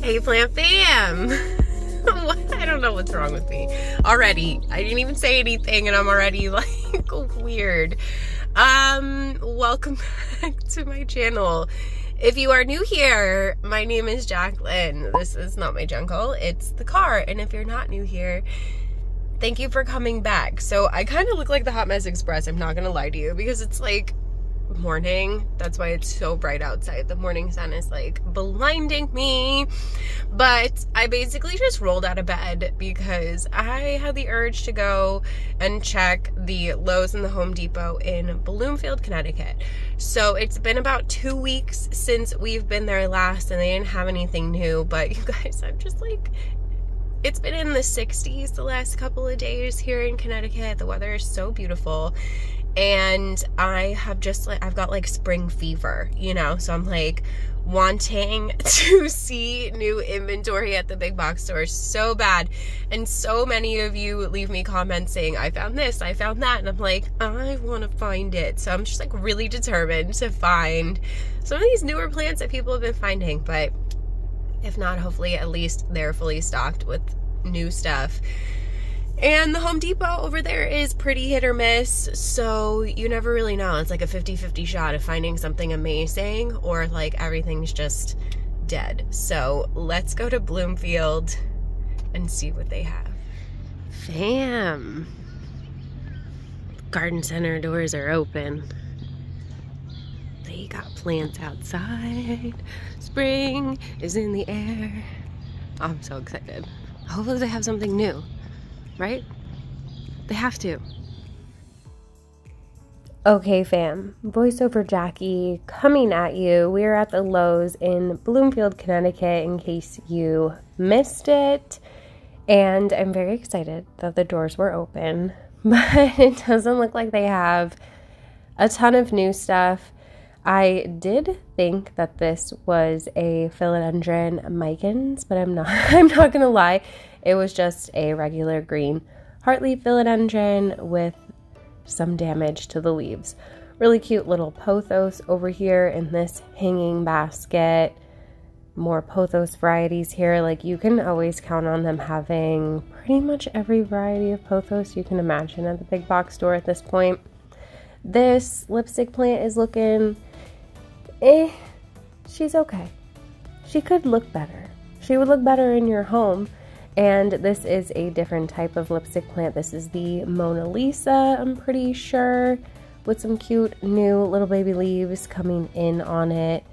Hey Plant Fam! I don't know what's wrong with me. Already. I didn't even say anything and I'm already like weird. Welcome back to my channel. If you are new here, my name is Jacqueline. This is not my jungle, it's the car. And if you're not new here, thank you for coming back. So I kind of look like the Hot Mess Express, I'm not gonna lie to you, because it's like morning. That's why it's so bright outside. The morning sun is like blinding me. But I basically just rolled out of bed because I had the urge to go and check the Lowe's and the Home Depot in Bloomfield, Connecticut. So it's been about 2 weeks since we've been there last and they didn't have anything new. But you guys, I'm just like, it's been in the 60s the last couple of days here in Connecticut. The weather is so beautiful. And I have just like, I've got like spring fever, you know, so I'm like wanting to see new inventory at the big box stores so bad. And so many of you leave me comments saying, I found this, I found that. And I'm like, I want to find it. So I'm just like really determined to find some of these newer plants that people have been finding. But if not, hopefully at least they're fully stocked with new stuff. And the Home Depot over there is pretty hit or miss, so you never really know. It's like a 50-50 shot of finding something amazing or like everything's just dead. So let's go to Bloomfield and see what they have. Fam! Garden center doors are open. They got plants outside. Spring is in the air. I'm so excited. Hopefully they have something new. Right? They have to. Okay, fam. Voiceover Jackie coming at you. We're at the Lowe's in Bloomfield, Connecticut, in case you missed it. And I'm very excited that the doors were open. But it doesn't look like they have a ton of new stuff. I did think that this was a philodendron micans, but I'm not gonna lie. It was just a regular green heartleaf philodendron with some damage to the leaves. Really cute little pothos over here in this hanging basket. More pothos varieties here. Like, you can always count on them having pretty much every variety of pothos you can imagine at the big box store at this point. This lipstick plant is looking she's okay. She could look better. She would look better in your home. And this is a different type of lipstick plant. This is the Mona Lisa, I'm pretty sure, with some cute new little baby leaves coming in on it.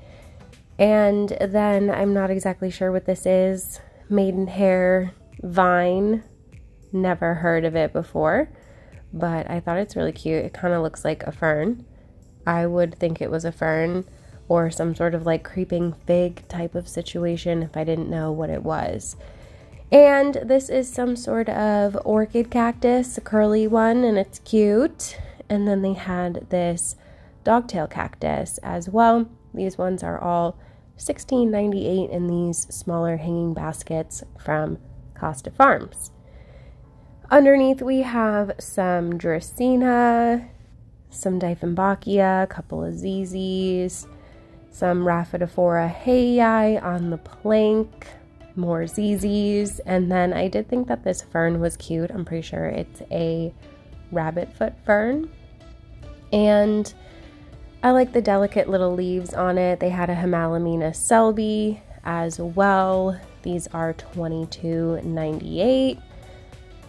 And then I'm not exactly sure what this is. Maidenhair vine. Never heard of it before, but I thought it's really cute. It kind of looks like a fern. I would think it was a fern or some sort of like creeping fig type of situation if I didn't know what it was. And this is some sort of orchid cactus, a curly one, and it's cute. And then they had this dogtail cactus as well. These ones are all $16.98 in these smaller hanging baskets from Costa Farms. Underneath we have some Dracaena, some Dieffenbachia, a couple of ZZs, some Rhaphidophora heyi on the plank, more ZZs, and then I did think that this fern was cute. I'm pretty sure it's a rabbit foot fern, and I like the delicate little leaves on it. They had a Himalamina Selby as well. These are $22.98.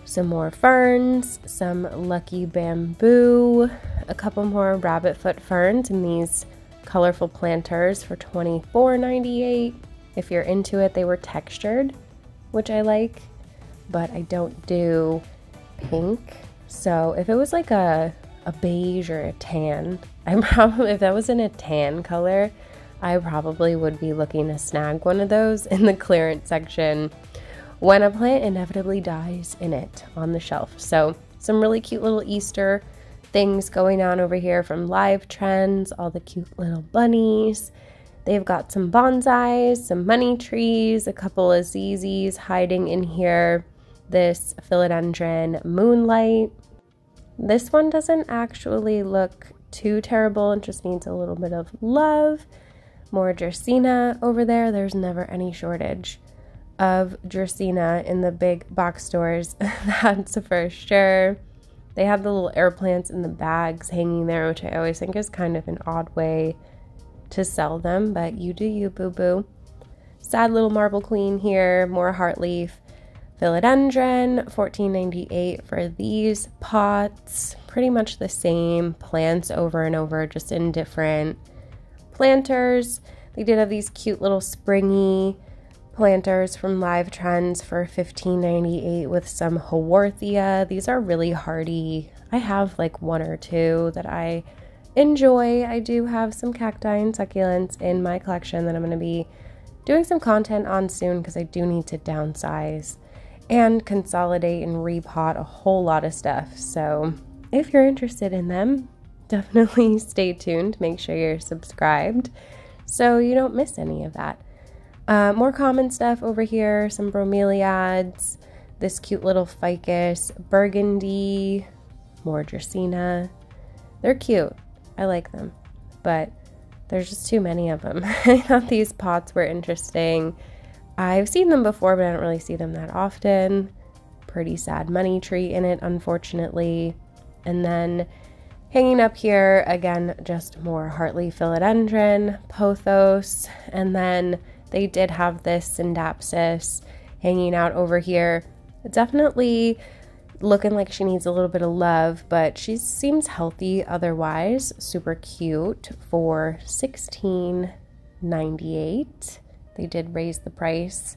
Some more ferns, some Lucky Bamboo, a couple more rabbit foot ferns in these colorful planters for $24.98. If you're into it, they were textured, which I like, but I don't do pink. So if it was like a beige or a tan, if that was in a tan color, I probably would be looking to snag one of those in the clearance section when a plant inevitably dies in it on the shelf. So some really cute little Easter things going on over here from Live Trends, all the cute little bunnies. They've got some bonsais, some money trees, a couple of ZZs hiding in here. This philodendron Moonlight. This one doesn't actually look too terrible. It just needs a little bit of love. More Dracaena over there. There's never any shortage of Dracaena in the big box stores. That's for sure. They have the little air plants in the bags hanging there, which I always think is kind of an odd way to sell them, but you do you, boo-boo. Sad little marble queen here, more heartleaf. Philodendron, $14.98 for these pots. Pretty much the same plants over and over, just in different planters. They did have these cute little springy planters from Live Trends for $15.98 with some Haworthia. These are really hardy. I have like one or two that I enjoy. I do have some cacti and succulents in my collection that I'm going to be doing some content on soon because I do need to downsize and consolidate and repot a whole lot of stuff. So if you're interested in them, definitely stay tuned. Make sure you're subscribed so you don't miss any of that. More common stuff over here, some bromeliads, this cute little ficus, burgundy, more Dracaena. They're cute. I like them, but there's just too many of them. I thought these pots were interesting. I've seen them before, but I don't really see them that often. Pretty sad money tree in it, unfortunately. And then hanging up here, again, just more Hartley philodendron, pothos, and then they did have this Syndapsis hanging out over here. Definitely looking like she needs a little bit of love, but she seems healthy otherwise. Super cute for $16.98. They did raise the price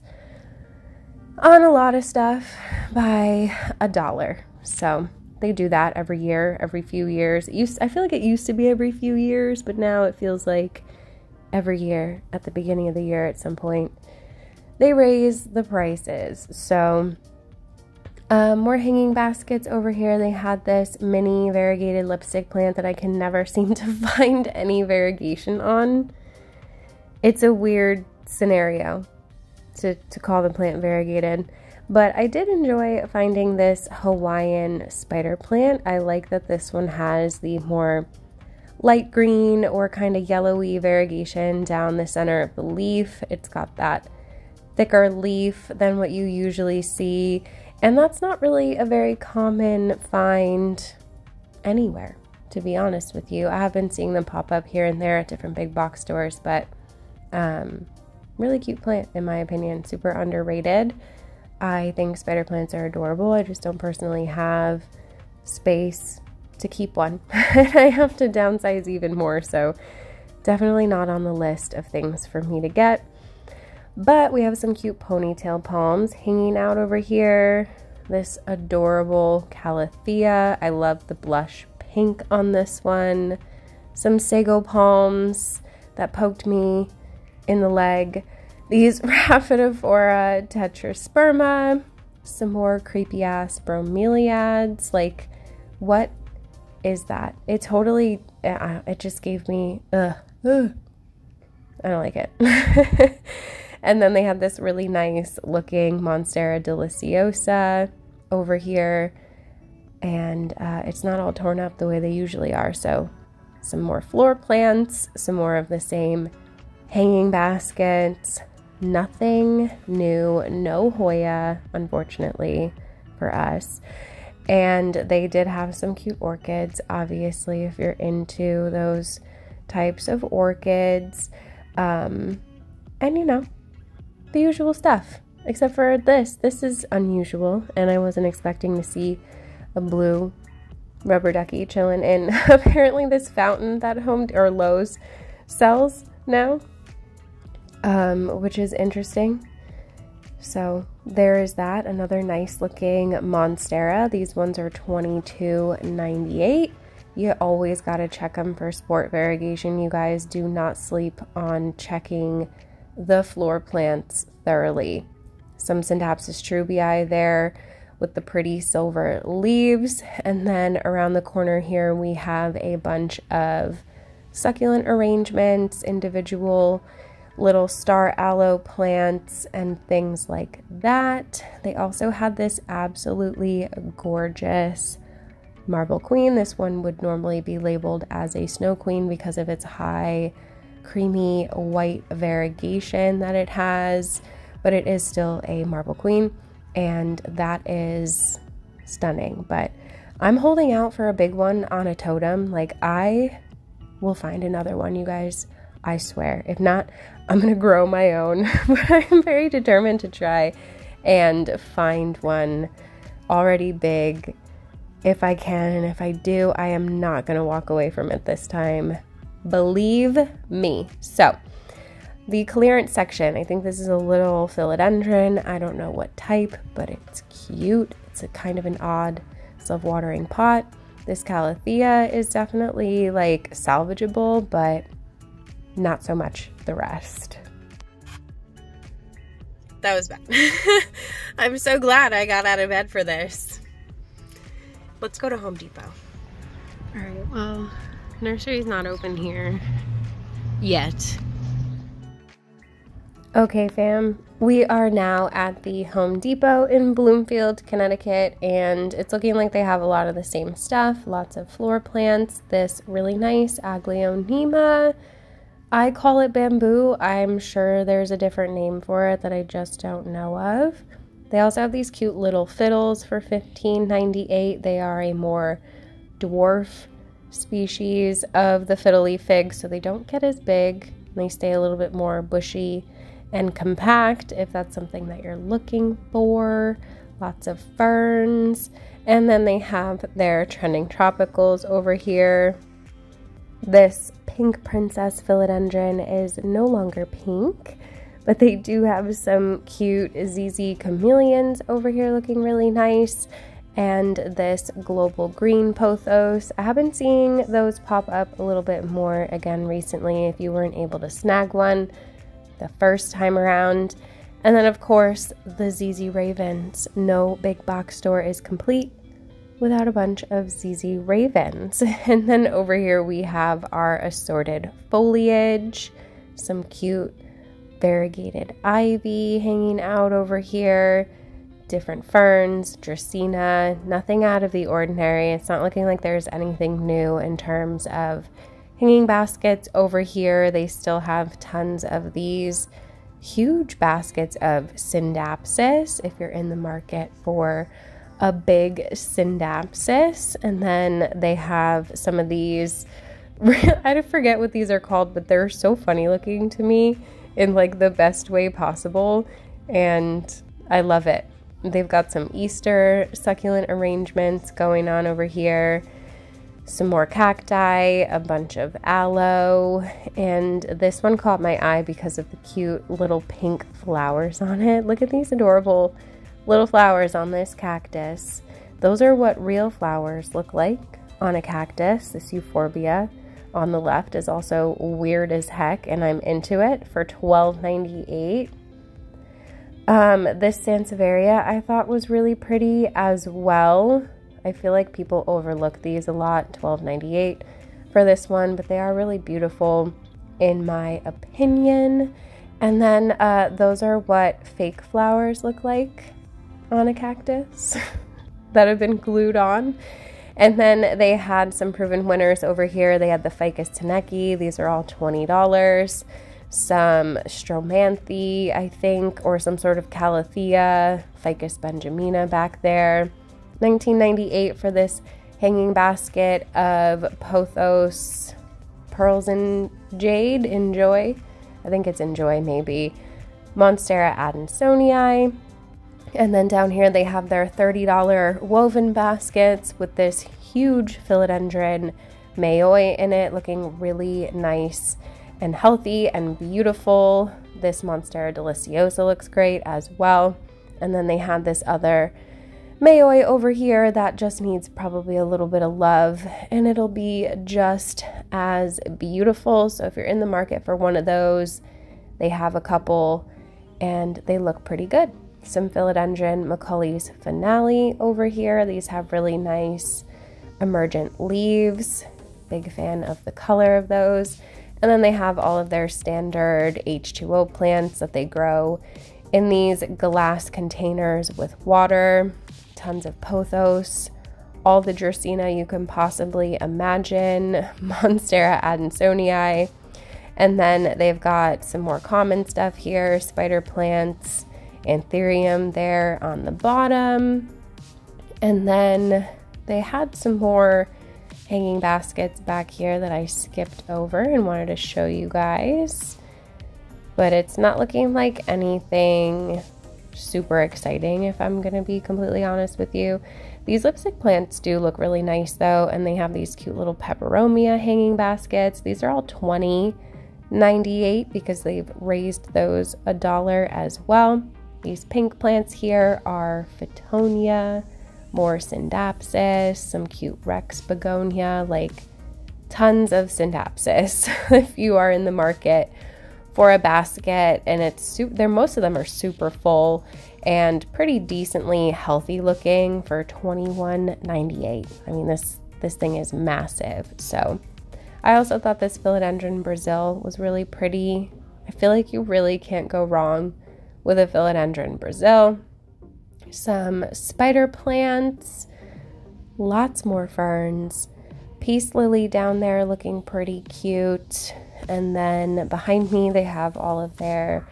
on a lot of stuff by $1. So they do that every year, every few years. I feel like it used to be every few years, but now it feels like every year at the beginning of the year at some point they raise the prices. So more hanging baskets over here. They had this mini variegated lipstick plant that I can never seem to find any variegation on. It's a weird scenario to call the plant variegated, but I did enjoy finding this Hawaiian spider plant. I like that this one has the more light green or kind of yellowy variegation down the center of the leaf. It's got that thicker leaf than what you usually see, and that's not really a very common find anywhere, to be honest with you. I have been seeing them pop up here and there at different big box stores, but really cute plant in my opinion. Super underrated. I think spider plants are adorable. I just don't personally have space to keep one. I have to downsize even more, so definitely not on the list of things for me to get. But we have some cute ponytail palms hanging out over here. This adorable calathea. I love the blush pink on this one. Some sago palms that poked me in the leg. These Rhaphidophora tetrasperma. Some more creepy ass bromeliads. Like, what is that? It totally, it just gave me, I don't like it. And then they had this really nice looking Monstera deliciosa over here, and it's not all torn up the way they usually are. So some more floor plants, some more of the same hanging baskets. Nothing new, no Hoya, unfortunately for us. And they did have some cute orchids, obviously, if you're into those types of orchids. And you know, the usual stuff, except for this. This is unusual, and I wasn't expecting to see a blue rubber ducky chilling in apparently this fountain that Lowe's sells now, which is interesting. So there is that. Another nice looking Monstera. These ones are $22.98. You always got to check them for sport variegation. You guys do not sleep on checking the floor plants thoroughly. Some Syndapsis trubii there with the pretty silver leaves. And then around the corner here, we have a bunch of succulent arrangements, individual little star aloe plants and things like that. They also had this absolutely gorgeous marble queen. This one would normally be labeled as a snow queen because of its high creamy white variegation that it has. but it is still a marble queen, and that is stunning. But I'm holding out for a big one on a totem. Like, I will find another one, you guys. I swear. If not, I'm gonna grow my own. But I'm very determined to try and find one already big if I can. And if I do, I am not gonna walk away from it this time. Believe me. So, the clearance section, I think this is a little philodendron. I don't know what type, but it's cute. It's a kind of an odd self-watering pot. This calathea is definitely like salvageable, but not so much the rest. That was bad. I'm so glad I got out of bed for this. Let's go to Home Depot. All right, well, nursery's not open here yet. Okay, fam, we are now at the Home Depot in Bloomfield, Connecticut, and it's looking like they have a lot of the same stuff. Lots of floor plants. This really nice Aglaonema. I call it bamboo. I'm sure there's a different name for it that I just don't know of. They also have these cute little fiddles for $15.98. They are a more dwarf species of the fiddle leaf fig, so they don't get as big. They stay a little bit more bushy and compact if that's something that you're looking for. Lots of ferns. And then they have their trending tropicals over here. This pink princess philodendron is no longer pink, but they do have some cute ZZ chameleons over here looking really nice. And this global green pothos. I have been seeing those pop up a little bit more again recently if you weren't able to snag one the first time around. And then of course the ZZ ravens. No big box store is complete without a bunch of ZZ ravens. And then over here we have our assorted foliage, some cute variegated ivy hanging out over here, different ferns, dracaena, nothing out of the ordinary. It's not looking like there's anything new in terms of hanging baskets over here. They still have tons of these huge baskets of Syndapsis if you're in the market for a big Syndapsis. And then they have some of these, I forget what these are called, but they're so funny looking to me in like the best way possible, and I love it. They've got some Easter succulent arrangements going on over here, some more cacti, a bunch of aloe, and this one caught my eye because of the cute little pink flowers on it. Look at these adorable little flowers on this cactus. Those are what real flowers look like on a cactus. This euphorbia on the left is also weird as heck, and I'm into it for $12.98. This Sansevieria I thought was really pretty as well. I feel like people overlook these a lot. $12.98 for this one, but they are really beautiful in my opinion. And then those are what fake flowers look like on a cactus that have been glued on. And then they had some proven winners over here. They had the Ficus teneki. These are all $20. Some Stromanthe, I think, or some sort of Calathea, Ficus benjamina back there. $19.98 for this hanging basket of Pothos Pearls and Jade. Enjoy. I think it's Enjoy, maybe. Monstera adansonii. And then down here they have their $30 woven baskets with this huge philodendron mayoi in it, looking really nice and healthy and beautiful. This Monstera deliciosa looks great as well. And then they had this other mayoi over here that just needs probably a little bit of love, and it'll be just as beautiful. So if you're in the market for one of those, they have a couple and they look pretty good. Some philodendron Macaulay's finale over here. These have really nice emergent leaves. Big fan of the color of those. And then they have all of their standard H2O plants that they grow in these glass containers with water. Tons of pothos, all the dracaena you can possibly imagine, Monstera adansonii, and then they've got some more common stuff here, spider plants, anthurium there on the bottom. And then they had some more hanging baskets back here that I skipped over and wanted to show you guys. But it's not looking like anything super exciting, if I'm gonna be completely honest with you. These lipstick plants do look really nice though, and they have these cute little peperomia hanging baskets. These are all $20.98 because they've raised those $1 as well. These pink plants here are Fittonia, more Syndapsis, some cute Rex begonia, like tons of Syndapsis if you are in the market for a basket. And most of them are super full and pretty decently healthy looking for $21.98. I mean, this thing is massive. So I also thought this philodendron Brazil was really pretty. I feel like you really can't go wrong with a philodendron Brazil. Some spider plants, lots more ferns, peace lily down there looking pretty cute. And then behind me they have all of their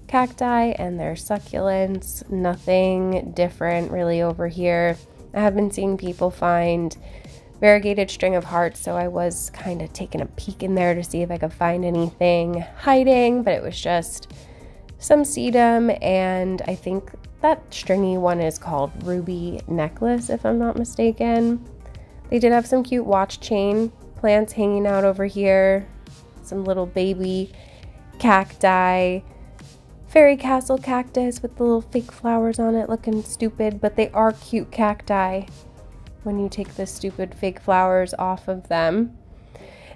cacti and their succulents. Nothing different really over here. I have been seeing people find variegated string of hearts, so I was kind of taking a peek in there to see if I could find anything hiding, but it was just some sedum, and I think that stringy one is called Ruby Necklace, if I'm not mistaken. They did have some cute watch chain plants hanging out over here. Some little baby cacti. Fairy Castle cactus with the little fake flowers on it looking stupid, but they are cute cacti when you take the stupid fake flowers off of them.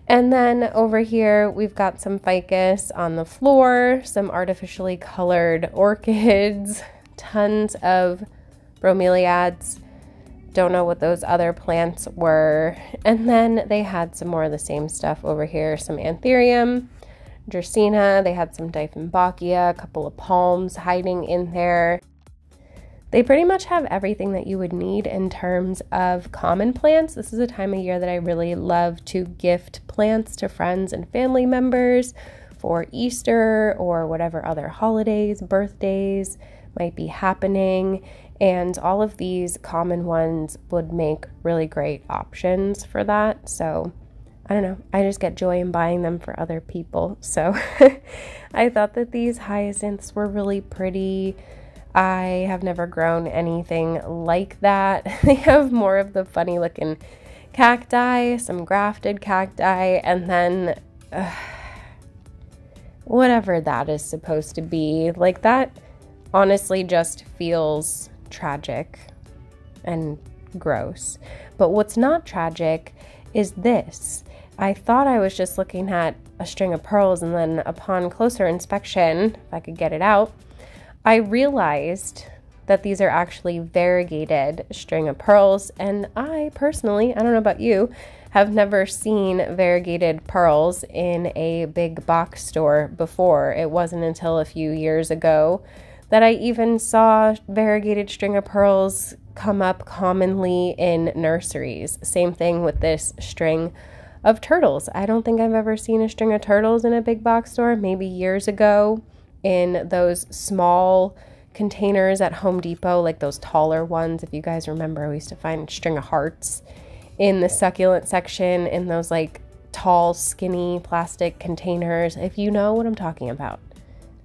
And then over here, we've got some ficus on the floor, some artificially colored orchids, tons of bromeliads. Don't know what those other plants were. And then they had some more of the same stuff over here, some anthurium, dracaena. They had some dieffenbachia, a couple of palms hiding in there. They pretty much have everything that you would need in terms of common plants. This is a time of year that I really love to gift plants to friends and family members for Easter or whatever other holidays, birthdays might be happening. And all of these common ones would make really great options for that. So I don't know, I just get joy in buying them for other people. So I thought that these hyacinths were really pretty. I have never grown anything like that. They have more of the funny looking cacti, some grafted cacti, and then whatever that is supposed to be. Like, that honestly just feels tragic and gross. But what's not tragic is this. I thought I was just looking at a string of pearls, and then upon closer inspection, if I could get it out, I realized that these are actually variegated string of pearls, and I personally, I don't know about you, have never seen variegated pearls in a big box store before. It wasn't until a few years ago that I even saw variegated string of pearls come up commonly in nurseries. Same thing with this string of turtles. I don't think I've ever seen a string of turtles in a big box store. Maybe years ago in those small containers at Home Depot, like those taller ones. If you guys remember, we used to find a string of hearts in the succulent section in those like tall, skinny plastic containers. If you know what I'm talking about,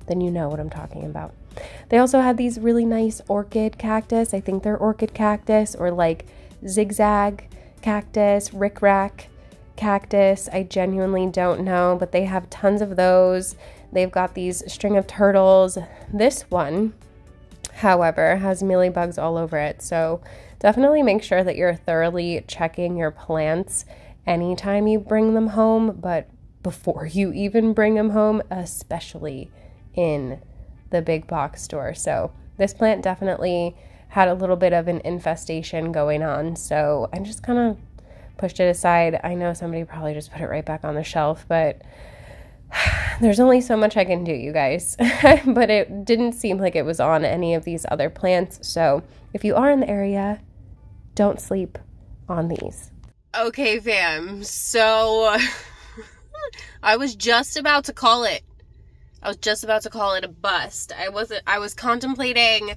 then you know what I'm talking about. They also had these really nice orchid cactus. I think they're orchid cactus or like zigzag cactus, rickrack cactus. I genuinely don't know, but they have tons of those. They've got these string of turtles. This one, however, has mealybugs all over it. So definitely make sure that you're thoroughly checking your plants anytime you bring them home, but before you even bring them home, especially in the big box store. So this plant definitely had a little bit of an infestation going on. So I just kind of pushed it aside. I know somebody probably just put it right back on the shelf, but there's only so much I can do, you guys. But it didn't seem like it was on any of these other plants. So if you are in the area, don't sleep on these. Okay, fam. So I was just about to call it. I was just about to call it a bust. I was contemplating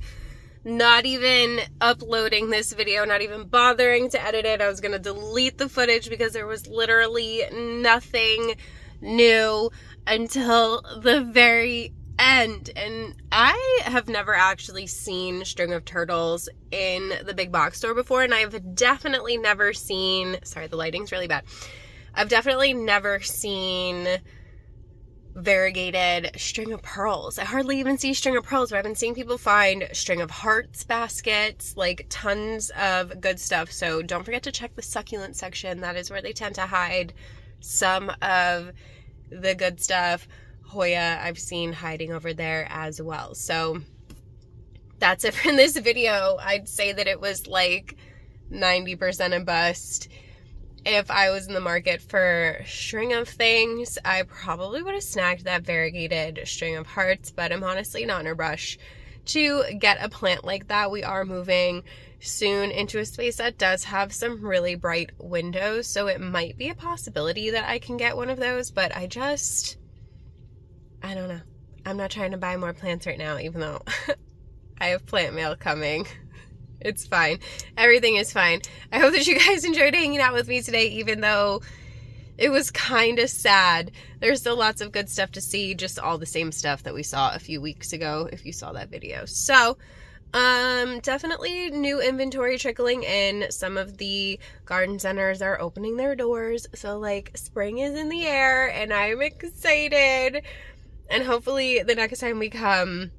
not even uploading this video, not even bothering to edit it. I was gonna delete the footage because there was literally nothing new until the very end. And I have never actually seen string of turtles in the big box store before, and I've definitely never seen, sorry, the lighting's really bad. I've definitely never seen variegated string of pearls. I hardly even see string of pearls, but I've been seeing people find string of hearts baskets, like tons of good stuff. So don't forget to check the succulent section. That is where they tend to hide some of the good stuff. Hoya I've seen hiding over there as well. So that's it for this video. I'd say that it was like 90% a bust. If I was in the market for string of things, I probably would have snagged that variegated string of hearts, but I'm honestly not in a rush to get a plant like that. We are moving soon into a space that does have some really bright windows, so it might be a possibility that I can get one of those, but I don't know. I'm not trying to buy more plants right now, even though I have plant mail coming. It's fine. Everything is fine. I hope that you guys enjoyed hanging out with me today, even though it was kind of sad. There's still lots of good stuff to see, just all the same stuff that we saw a few weeks ago, if you saw that video. So, definitely new inventory trickling in. Some of the garden centers are opening their doors, so like spring is in the air, and I'm excited. And hopefully the next time we come,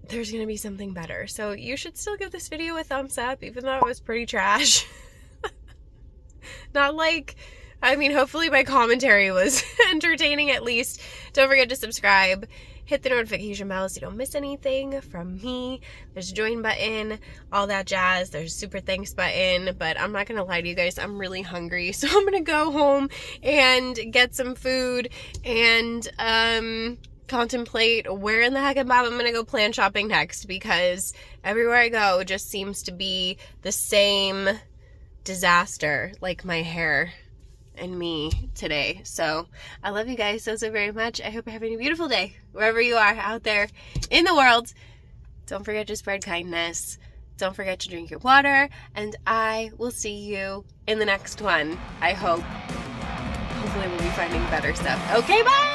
there's gonna be something better. So you should still give this video a thumbs up, even though it was pretty trash. Not like, I mean, hopefully my commentary was entertaining at least. Don't forget to subscribe, hit the notification bell so you don't miss anything from me. There's a join button, all that jazz. There's a super thanks button, but I'm not gonna lie to you guys, I'm really hungry, so I'm gonna go home and get some food and contemplate where in the heck I'm gonna go plant shopping next, because everywhere I go just seems to be the same disaster, like my hair and me today. So I love you guys so very much. I hope you're having a beautiful day wherever you are out there in the world. Don't forget to spread kindness. Don't forget to drink your water, and I will see you in the next one. I hope. Hopefully we'll be finding better stuff. Okay, bye!